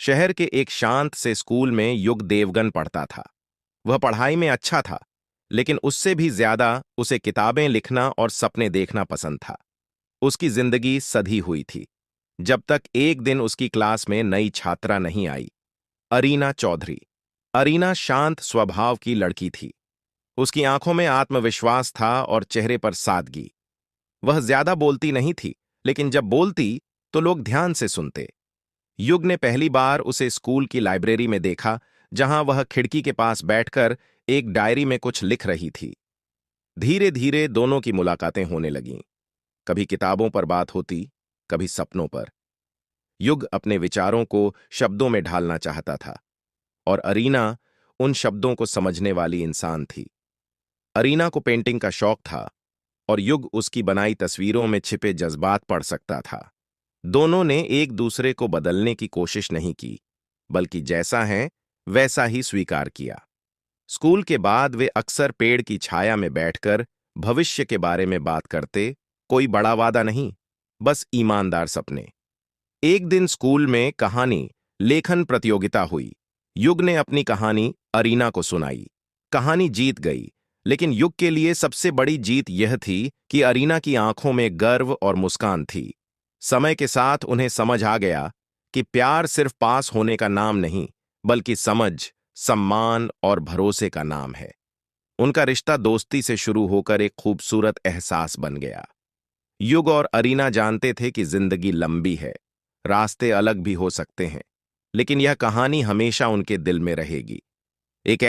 शहर के एक शांत से स्कूल में युग देवगन पढ़ता था। वह पढ़ाई में अच्छा था, लेकिन उससे भी ज्यादा उसे किताबें लिखना और सपने देखना पसंद था। उसकी जिंदगी सधी हुई थी, जब तक एक दिन उसकी क्लास में नई छात्रा नहीं आई, अरीना चौधरी। अरीना शांत स्वभाव की लड़की थी। उसकी आंखों में आत्मविश्वास था और चेहरे पर सादगी। वह ज्यादा बोलती नहीं थी, लेकिन जब बोलती तो लोग ध्यान से सुनते। युग ने पहली बार उसे स्कूल की लाइब्रेरी में देखा, जहां वह खिड़की के पास बैठकर एक डायरी में कुछ लिख रही थी। धीरे धीरे दोनों की मुलाकातें होने लगीं। कभी किताबों पर बात होती, कभी सपनों पर। युग अपने विचारों को शब्दों में ढालना चाहता था, और अरीना उन शब्दों को समझने वाली इंसान थी। अरीना को पेंटिंग का शौक था, और युग उसकी बनाई तस्वीरों में छिपे जज्बात पढ़ सकता था। दोनों ने एक दूसरे को बदलने की कोशिश नहीं की, बल्कि जैसा है वैसा ही स्वीकार किया। स्कूल के बाद वे अक्सर पेड़ की छाया में बैठकर भविष्य के बारे में बात करते। कोई बड़ा वादा नहीं, बस ईमानदार सपने। एक दिन स्कूल में कहानी लेखन प्रतियोगिता हुई। युग ने अपनी कहानी अरीना को सुनाई। कहानी जीत गई, लेकिन युग के लिए सबसे बड़ी जीत यह थी कि अरीना की आंखों में गर्व और मुस्कान थी। समय के साथ उन्हें समझ आ गया कि प्यार सिर्फ पास होने का नाम नहीं, बल्कि समझ, सम्मान और भरोसे का नाम है। उनका रिश्ता दोस्ती से शुरू होकर एक खूबसूरत एहसास बन गया। युग और अरीना जानते थे कि जिंदगी लंबी है, रास्ते अलग भी हो सकते हैं, लेकिन यह कहानी हमेशा उनके दिल में रहेगी। एक